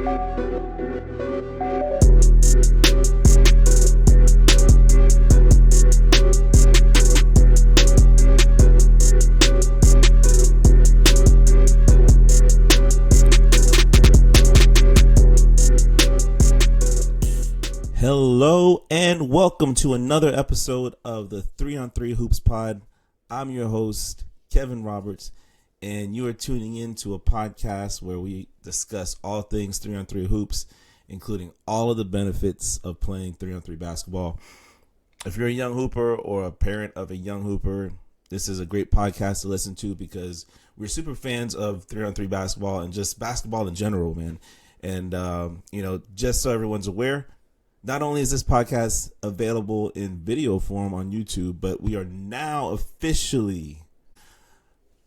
Hello and welcome to another episode of the 3on3 Hoops Pod. I'm your host, Kevin Roberts, and you are tuning in to a podcast where we discuss all things 3on3 hoops, including all of the benefits of playing 3on3 basketball. If you're a young hooper or a parent of a young hooper, this is a great podcast to listen to because we're super fans of 3on3 basketball and just basketball in general, man. And, just so everyone's aware, not only is this podcast available in video form on YouTube, but we are now officially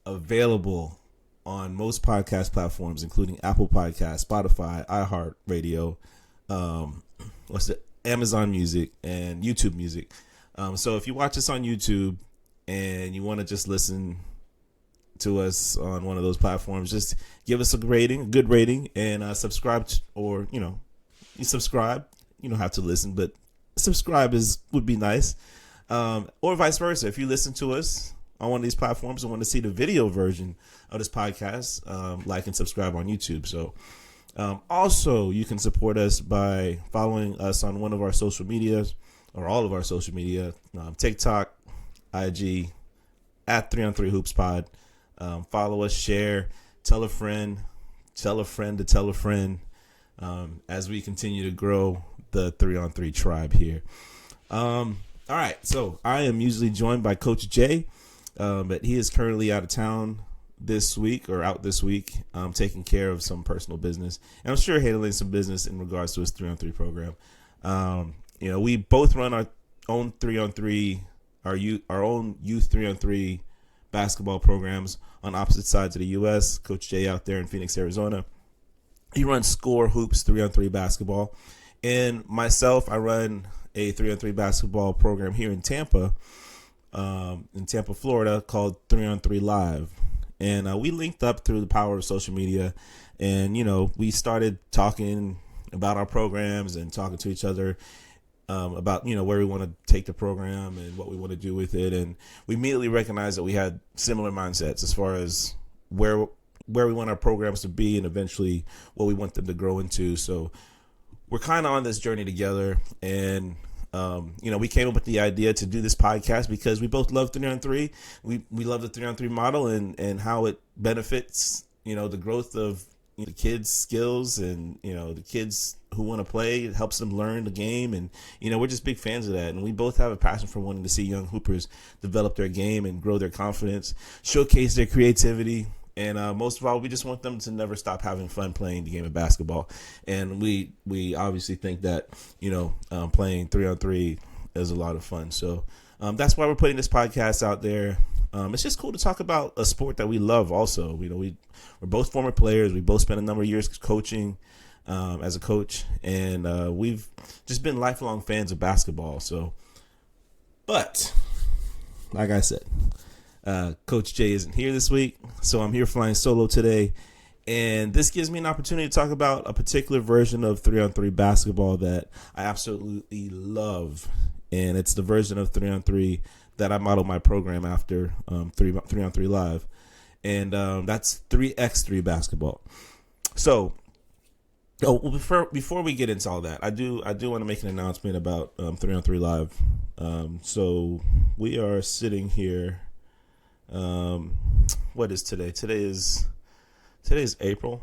available on most podcast platforms, including Apple Podcasts, Spotify, iHeartRadio, Amazon Music, and YouTube Music. So if you watch us on YouTube and you want to just listen to us on one of those platforms, just give us a good rating, and subscribe, you subscribe. You don't have to listen, but subscribe would be nice. Or vice versa. If you listen to us on one of these platforms and want to see the video version of this podcast, like and subscribe on YouTube. So also you can support us by following us on one of our social medias or all of our social media, TikTok, IG, at 3on3 Hoops Pod. Follow us, share, tell a friend to tell a friend, as we continue to grow the 3on3 tribe here. All right, so I am usually joined by Coach Jay, but he is currently out this week, taking care of some personal business, and I'm sure handling some business in regards to his 3on3 program. We both run our own 3on3, our own youth 3on3 basketball programs on opposite sides of the U.S. Coach Jay out there in Phoenix, Arizona, he runs Score Hoops 3on3 basketball. And myself, I run a 3on3 basketball program here in Tampa, Florida, called 3on3 Live. And we linked up through the power of social media. And, we started talking about our programs and talking to each other about, where we want to take the program and what we want to do with it. And we immediately recognized that we had similar mindsets as far as where we want our programs to be and eventually what we want them to grow into. So we're kind of on this journey together, and we came up with the idea to do this podcast because we both love 3on3. We love the 3on3 model and how it benefits the growth of the kids' skills and the kids who want to play. It helps them learn the game, and we're just big fans of that. And we both have a passion for wanting to see young hoopers develop their game and grow their confidence, showcase their creativity. And most of all, we just want them to never stop having fun playing the game of basketball. And we obviously think that, playing 3on3 is a lot of fun. So that's why we're putting this podcast out there. It's just cool to talk about a sport that we love also. We're both former players. We both spent a number of years coaching as a coach. And we've just been lifelong fans of basketball. But like I said, Coach Jay isn't here this week, so I'm here flying solo today, and this gives me an opportunity to talk about a particular version of 3on3 basketball that I absolutely love, and it's the version of 3on3 that I model my program after, 3on3 Live, and that's 3x3 basketball. So, before we get into all that, I do want to make an announcement about 3on3 Live. So we are sitting here. What is today? Today is April.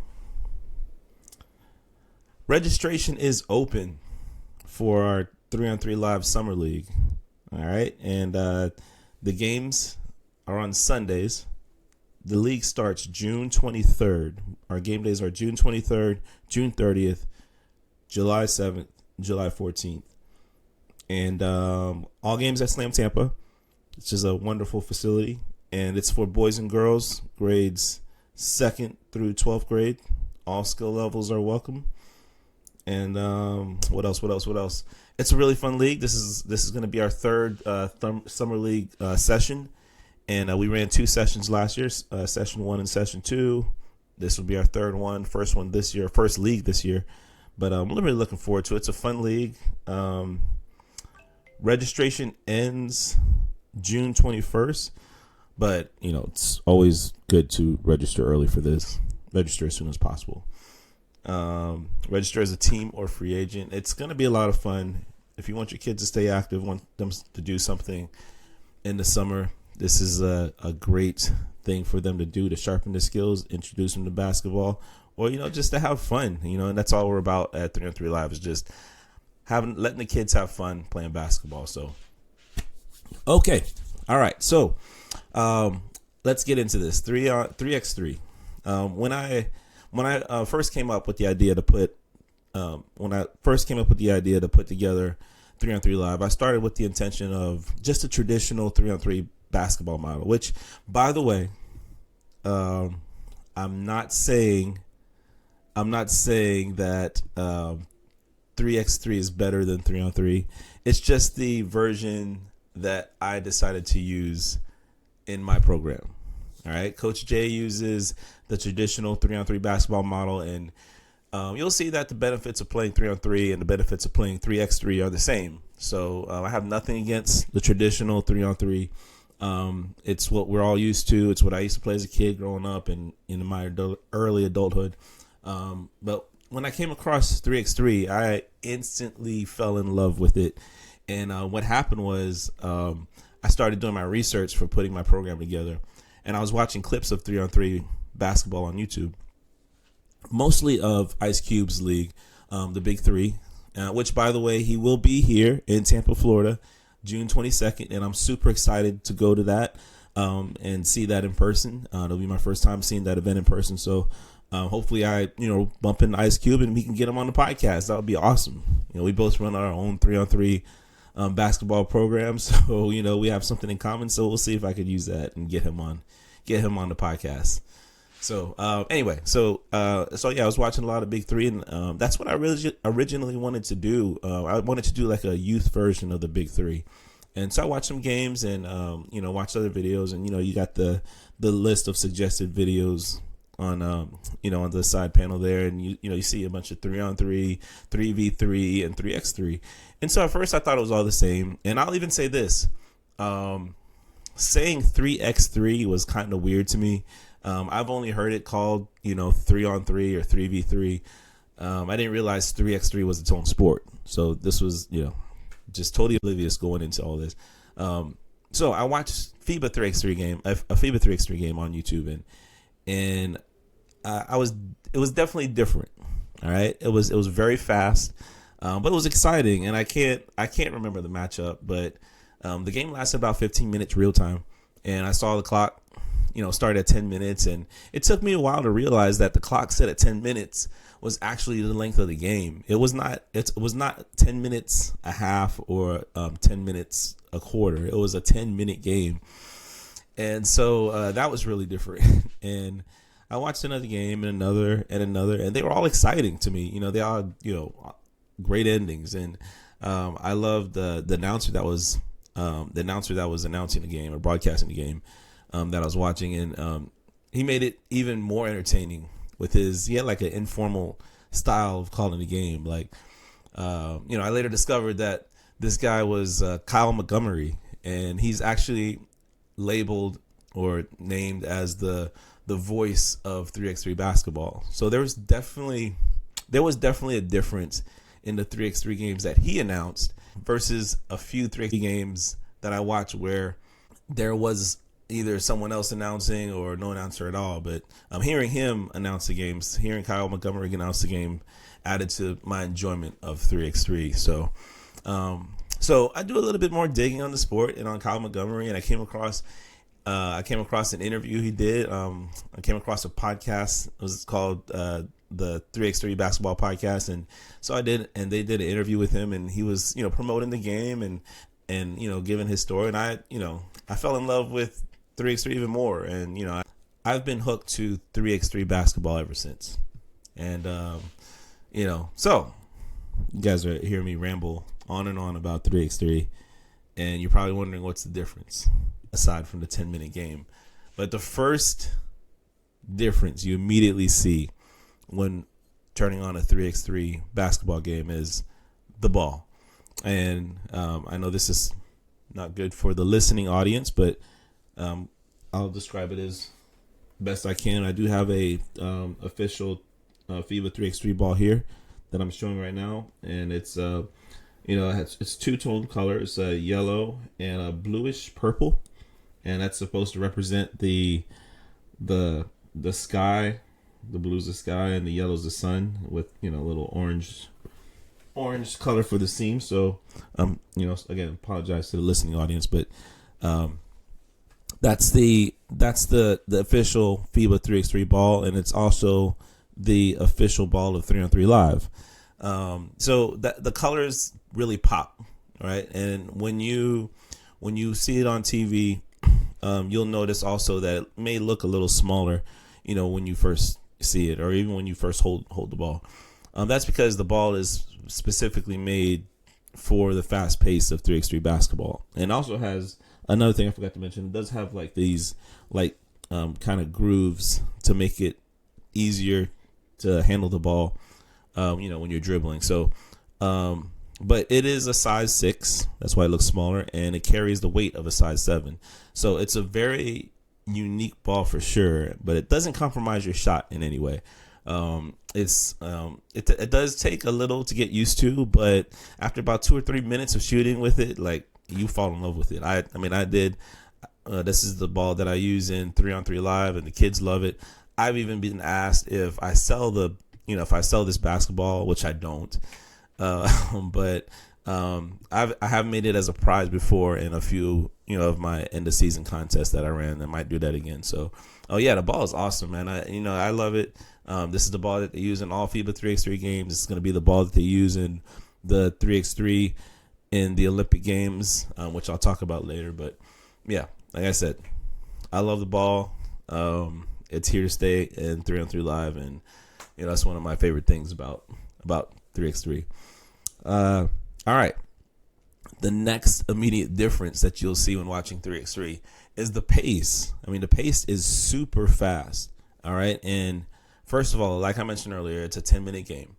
Registration is open for our 3on3 Live Summer League. All right. And the games are on Sundays. The league starts June 23rd. Our game days are June 23rd, June 30th, July 7th, July 14th. And all games at Slam Tampa. It's just a wonderful facility. And it's for boys and girls, grades 2nd through 12th grade. All skill levels are welcome. And what else? It's a really fun league. This is going to be our third summer league session. And we ran 2 sessions last year, session 1 and session 2. This will be our third one, first one this year, first league this year. But I'm really looking forward to it. It's a fun league. Registration ends June 21st, but it's always good to register early for this. Register as soon as possible. Register as a team or free agent. It's going to be a lot of fun. If you want your kids to stay active, want them to do something in the summer, this is a great thing for them to do, to sharpen their skills, introduce them to basketball, or just to have fun. And that's all we're about at 3-on-3 Live, is just letting the kids have fun playing basketball. So, okay, all right. So, let's get into this 3x3. When I first came up with the idea to put together 3-on-3 Live, I started with the intention of just a traditional 3-on-3 basketball model, which, by the way, I'm not saying that 3x3 is better than 3-on-3. It's just the version that I decided to use in my program. All right, Coach Jay uses the traditional 3-on-3 basketball model, and you'll see that the benefits of playing 3-on-3 and the benefits of playing 3x3 are the same. So I have nothing against the traditional 3-on-3. It's what we're all used to. It's what I used to play as a kid growing up and in my early adulthood. But when I came across 3x3, I instantly fell in love with it. And what happened was I started doing my research for putting my program together. And I was watching clips of 3-on-3 basketball on YouTube, mostly of Ice Cube's league, the Big Three, which, by the way, he will be here in Tampa, Florida, June 22nd. And I'm super excited to go to that and see that in person. It'll be my first time seeing that event in person. So hopefully I, bump into Ice Cube and we can get him on the podcast. That would be awesome. We both run our own 3-on-3 basketball program. So, we have something in common. So we'll see if I could use that and get him on the podcast. So anyway, so yeah, I was watching a lot of Big Three, and that's what I really originally wanted to do. I wanted to do like a youth version of the Big Three, and so I watched some games and watched other videos, and you got the list of suggested videos on on the side panel there, and you see a bunch of 3-on-3, 3v3, and 3x3, and so at first I thought it was all the same, and I'll even say this. Saying 3x3 was kind of weird to me. I've only heard it called, 3-on-3 or 3v3. I didn't realize 3x3 was its own sport. So this was, just totally oblivious going into all this. So I watched a FIBA 3x3 game on YouTube, and it was definitely different. All right. It was very fast, but it was exciting, and I can't remember the matchup, but the game lasted about 15 minutes real time, and I saw the clock, started at 10 minutes, and it took me a while to realize that the clock set at 10 minutes was actually the length of the game. It was not 10 minutes a half or 10 minutes a quarter. It was a 10-minute game, and so that was really different. And I watched another game and another, and they were all exciting to me. They all great endings, and I loved the announcer that was. The announcer that was announcing the game or broadcasting the game that I was watching, and he made it even more entertaining with he had like an informal style of calling the game. Like, I later discovered that this guy was Kyle Montgomery, and he's actually labeled or named as the voice of 3x3 basketball. So there was definitely a difference in the 3x3 games that he announced versus a few 3x3 games that I watched where there was either someone else announcing or no announcer at all. But I'm hearing him announce the games, hearing Kyle Montgomery announce the game added to my enjoyment of 3x3. So I do a little bit more digging on the sport and on Kyle Montgomery, and I came across an interview he did. I came across a podcast. It was called the 3x3 basketball podcast, and so they did an interview with him, and he was promoting the game and giving his story, and I fell in love with 3x3 even more, and I've been hooked to 3x3 basketball ever since. And so you guys are hearing me ramble on and on about 3x3, and you're probably wondering what's the difference aside from the 10-minute game. But the first difference you immediately see when turning on a 3x3 basketball game is the ball. And I know this is not good for the listening audience, but I'll describe it as best I can. I do have a official FIBA 3x3 ball here that I'm showing right now, and it's it's two-tone colors, yellow and a bluish purple, and that's supposed to represent the sky. The blue's the sky and the yellow's the sun, with a little orange color for the seam. So again, apologize to the listening audience, but that's the official FIBA 3x3 ball, and it's also the official ball of 3-on-3 Live. So that the colors really pop, right? And when you see it on TV, you'll notice also that it may look a little smaller, when you first see it, or even when you first hold the ball. That's because the ball is specifically made for the fast pace of 3x3 basketball, and also has another thing I forgot to mention. It does have like these kind of grooves to make it easier to handle the ball, when you're dribbling. So, but it is a size 6. That's why it looks smaller, and it carries the weight of a size 7. So it's a very unique ball for sure, but it doesn't compromise your shot in any way. It does take a little to get used to, but after about 2 or 3 minutes of shooting with it, like, you fall in love with it. I did. This is the ball that I use in 3-on-3 Live, and the kids love it. I've even been asked if I sell this basketball, which I don't, but I have made it as a prize before in a few of my end of season contests that I ran. I might do that again. So, the ball is awesome, man. I love it. This is the ball that they use in all FIBA 3x3 games. It's going to be the ball that they use in the 3x3 in the Olympic Games, which I'll talk about later. But yeah, like I said, I love the ball. It's here to stay in 3-on-3 Live, and that's one of my favorite things about 3x3. All right. The next immediate difference that you'll see when watching 3x3 is the pace. The pace is super fast. All right. And first of all, like I mentioned earlier, it's a 10-minute game.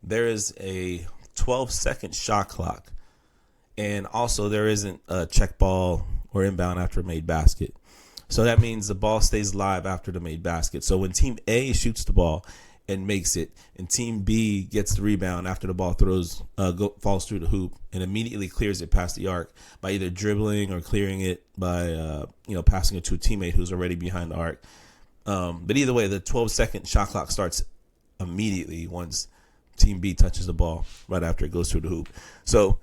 There is a 12-second shot clock. And also there isn't a check ball or inbound after a made basket. So that means the ball stays live after the made basket. So when Team A shoots the ball and makes it, and Team B gets the rebound after the ball falls through the hoop and immediately clears it past the arc by either dribbling or clearing it by passing it to a teammate who's already behind the arc. But either way, the 12-second shot clock starts immediately once Team B touches the ball right after it goes through the hoop. So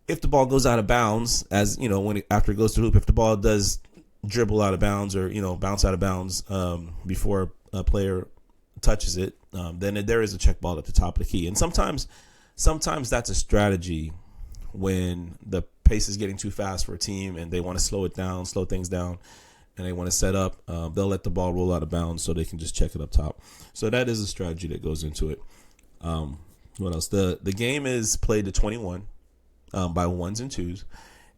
if the ball goes out of bounds, after it goes through the hoop, if the ball does dribble out of bounds or bounce out of bounds before a player touches it, then there is a check ball at the top of the key. And sometimes that's a strategy when the pace is getting too fast for a team and they want to slow things down, and they want to set up. They'll let the ball roll out of bounds so they can just check it up top. So that is a strategy that goes into it. What else? The game is played to 21 by ones and twos,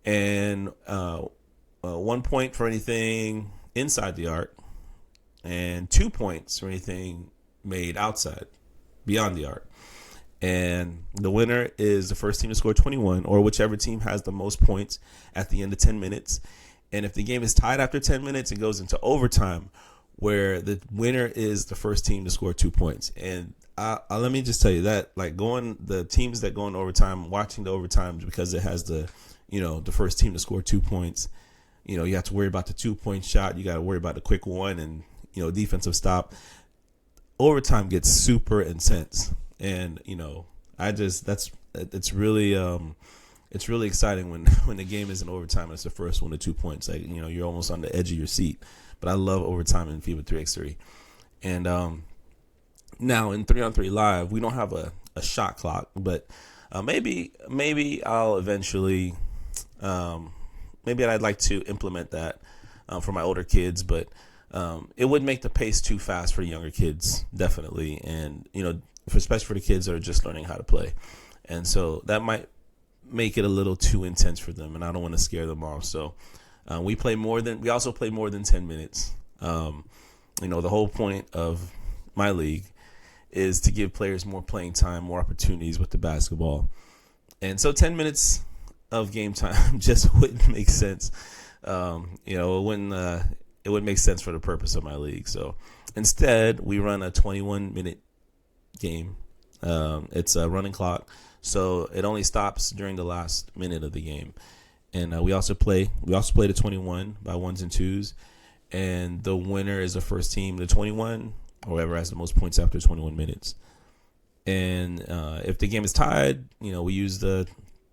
and 1 point for anything inside the arc, and 2 points for anything made beyond the arc. And the winner is the first team to score 21, or whichever team has the most points at the end of 10 minutes. And if the game is tied after 10 minutes, it goes into overtime, where the winner is the first team to score 2 points. And let me just tell you that, the teams that go in overtime, watching the overtimes, because it has the first team to score 2 points. You have to worry about the 2-point shot. You got to worry about the quick one and, defensive stop. Overtime gets super intense. And, it's really exciting when the game is in overtime and it's the first one to 2 points. You're almost on the edge of your seat. But I love overtime in FIBA 3x3. And now in 3-on-3 Live, we don't have a shot clock, but maybe I'll eventually, maybe I'd like to implement that for my older kids, but it would make the pace too fast for younger kids, definitely. And, especially for the kids that are just learning how to play. And so that might make it a little too intense for them, and I don't want to scare them off. So we also play more than 10 minutes. The whole point of my league is to give players more playing time, more opportunities with the basketball. And so 10 minutes of game time just wouldn't make sense. It wouldn't make sense for the purpose of my league. So instead, we run a 21-minute game. It's a running clock, so it only stops during the last minute of the game. And we also play to 21 by ones and twos, and the winner is the first team to 21, or whoever has the most points after 21 minutes. And if the game is tied, we use the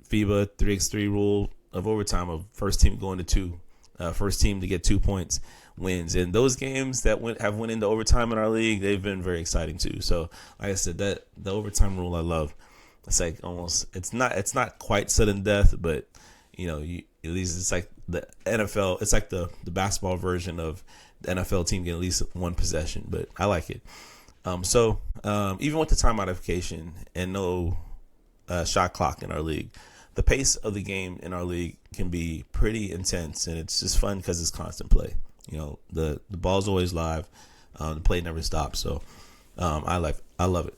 FIBA 3x3 rule of overtime of first team going to two. First team to get 2 points wins. And those games that have went into overtime in our league, they've been very exciting too. So like I said, that the overtime rule I love. It's like almost, it's not quite sudden death, but at least it's like the NFL. It's like the basketball version of the NFL team getting at least one possession, but I like it. So even with the time modification and no shot clock in our league, the pace of the game in our league can be pretty intense, and it's just fun because it's constant play. The ball's always live, the play never stops. So I love it.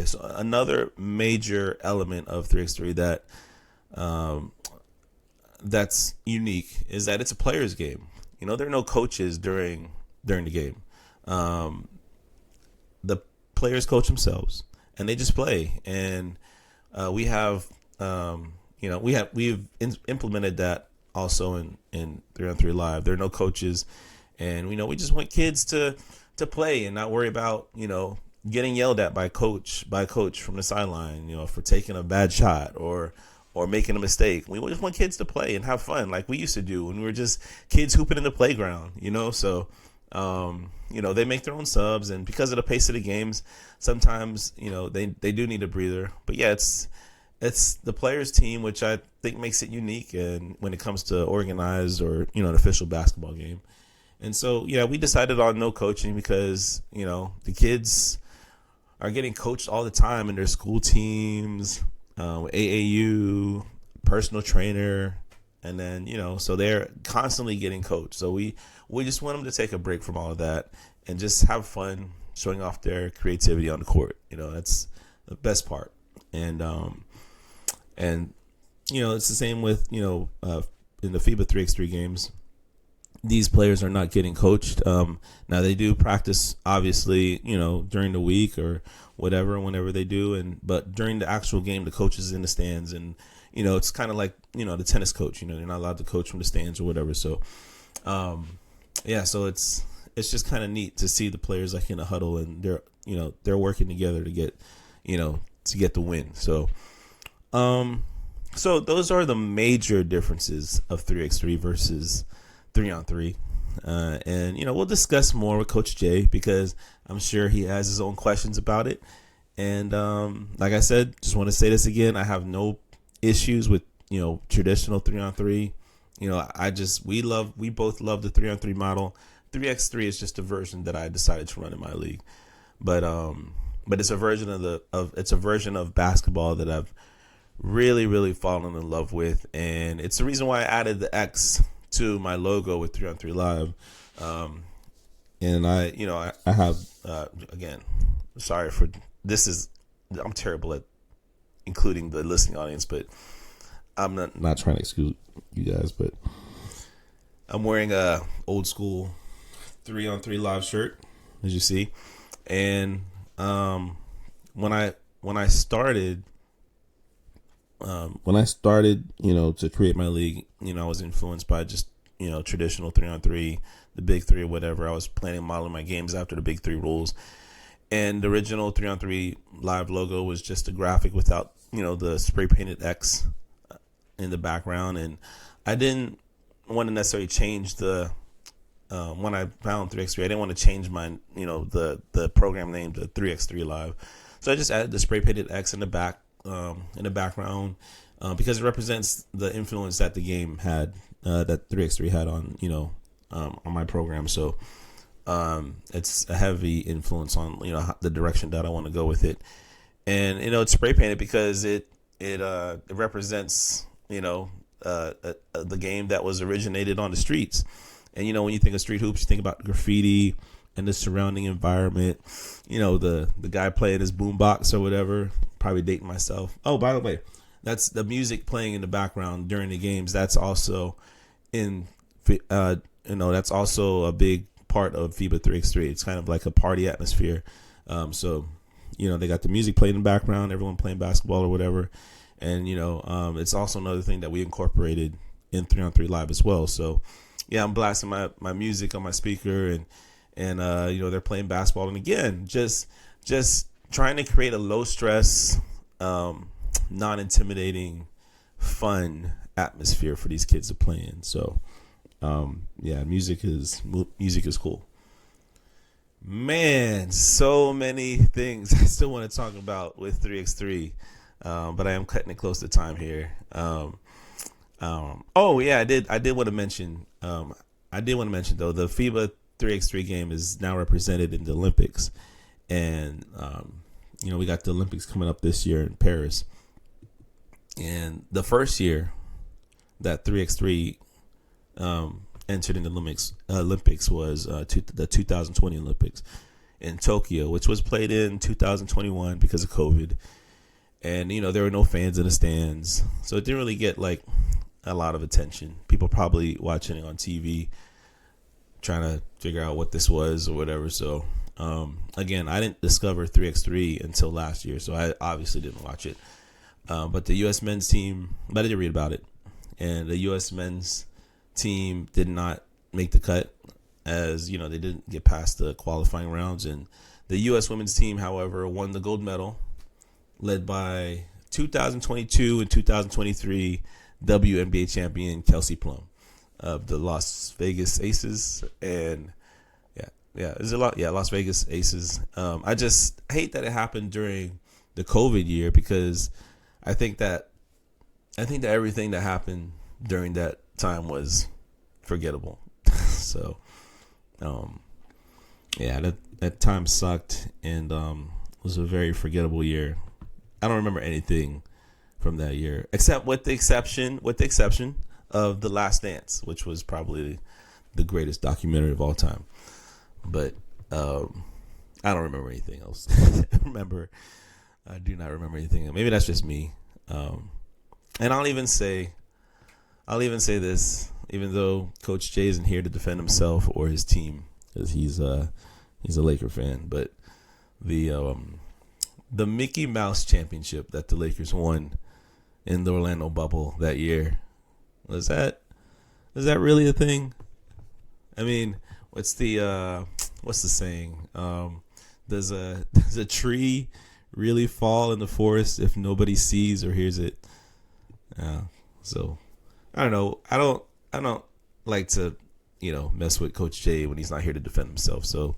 So another major element of 3x3 that's unique is that it's a player's game. There are no coaches during the game. The players coach themselves, and they just play. And we've implemented that also in 3-on-3 Live. There are no coaches, and we just want kids to play and not worry about getting yelled at by coach from the sideline, for taking a bad shot or making a mistake. We just want kids to play and have fun like we used to do when we were just kids hooping in the playground, So they make their own subs, and because of the pace of the games, sometimes they do need a breather. But yeah, it's the players' team, which I think makes it unique, and when it comes to organized or an official basketball game. And so we decided on no coaching because the kids are getting coached all the time in their school teams, AAU, personal trainer, and then so they're constantly getting coached. So we just want them to take a break from all of that and just have fun showing off their creativity on the court. That's the best part. And it's the same with in the FIBA 3x3 games. These players are not getting coached. Now they do practice, obviously, during the week or whatever, whenever they do. But during the actual game, the coach is in the stands, and it's kind of like the tennis coach. They're not allowed to coach from the stands or whatever. So, so it's just kind of neat to see the players like in a huddle, and they're working together to get the win. So, so those are the major differences of 3x3 versus 3-on-3. And we'll discuss more with Coach Jay because I'm sure he has his own questions about it. And like I said, just want to say this again, I have no issues with traditional 3-on-3. We both love the 3-on-3 model. 3x3 is just a version that I decided to run in my league, but it's a version of basketball that I've really, really fallen in love with, and it's the reason why I added the X to my logo with 3-on-3 Live. And I have again, sorry for this. I'm terrible at including the listening audience, but I'm not trying to exclude you guys, but I'm wearing a old school 3-on-3 Live shirt, as you see. And when I started to create my league, I was influenced by just traditional 3-on-3, the big three or whatever. I was planning and modeling my games after the big three rules. And the original 3-on-3 Live logo was just a graphic without the spray painted X in the background. And I didn't want to necessarily change the when I found 3x3, I didn't want to change my the program name to 3x3 Live. So I just added the spray painted X in the background because it represents the influence that the game had, that 3x3 had on on my program. So it's a heavy influence on the direction that I want to go with it. And it's spray painted because it represents the game that was originated on the streets. And when you think of street hoops, you think about graffiti and the surrounding environment. The guy playing his boombox or whatever. Probably dating myself. Oh, by the way, that's the music playing in the background during the games. That's also that's also a big part of FIBA 3x3. It's kind of like a party atmosphere. So they got the music playing in the background, everyone playing basketball or whatever. And, it's also another thing that we incorporated in 3-on-3 Live as well. So, yeah, I'm blasting my music on my speaker and they're playing basketball. And again, just trying to create a low stress, non-intimidating, fun atmosphere for these kids to play in. So, music is cool. Man, so many things I still want to talk about with 3x3, but I am cutting it close to time here. I did want to mention though, the FIBA 3x3 game is now represented in the Olympics, and we got the Olympics coming up this year in Paris, and the first year that 3x3 entered in the Olympics was the 2020 Olympics in Tokyo, which was played in 2021 because of COVID. And, there were no fans in the stands, so it didn't really get like a lot of attention. People probably watching it on TV, trying to figure out what this was or whatever. So, again, I didn't discover 3x3 until last year, so I obviously didn't watch it. But the U.S. men's team, but I did read about it, and the U.S. men's team did not make the cut, as they didn't get past the qualifying rounds. And the U.S. women's team, however, won the gold medal, led by 2022 and 2023 WNBA champion Kelsey Plum of the Las Vegas Aces. And Las Vegas Aces. I just hate that it happened during the COVID year, because I think that everything that happened during that time was forgettable. So, that time sucked, and was a very forgettable year. I don't remember anything from that year, except with the exception of The Last Dance, which was probably the greatest documentary of all time. But I don't remember anything else. I do not remember anything. Maybe that's just me. And I'll even say this, even though Coach Jay isn't here to defend himself or his team, because he's a Laker fan, but the Mickey Mouse championship that the Lakers won in the Orlando bubble that year, is that really a thing? I mean, what's the saying? Does a tree really fall in the forest if nobody sees or hears it? So I don't know. I don't like to, mess with Coach Jay when he's not here to defend himself. So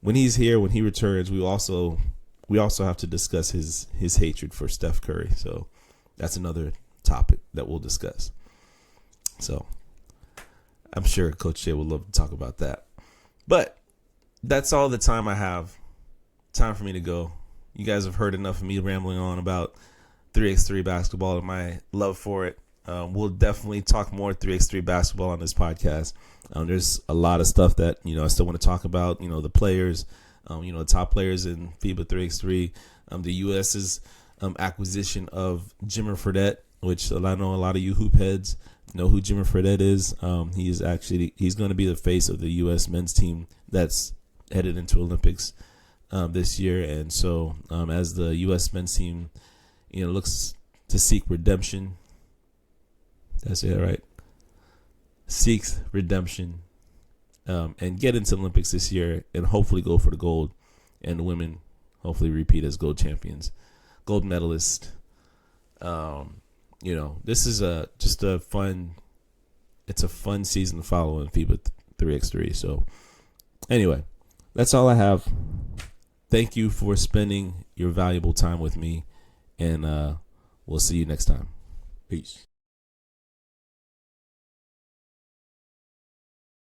when he's here, when he returns, we also have to discuss his hatred for Steph Curry. So that's another topic that we'll discuss. So I'm sure Coach Jay would love to talk about that. But that's all the time I have. Time for me to go. You guys have heard enough of me rambling on about 3x3 basketball and my love for it. We'll definitely talk more 3x3 basketball on this podcast. There's a lot of stuff that, I still want to talk about, the players, the top players in FIBA 3x3, the U.S.'s acquisition of Jimmer Fredette, which I know a lot of you hoop heads know who Jimmer Fredette is. He's going to be the face of the U.S. men's team that's headed into Olympics this year. And so as the U.S. men's team, looks to seek redemption, did I say that right? Seeks redemption and get into the Olympics this year and hopefully go for the gold, and the women hopefully repeat as gold champions, gold medalists. This is a fun season to follow in FIBA 3x3. So anyway, that's all I have. Thank you for spending your valuable time with me, and we'll see you next time. Peace.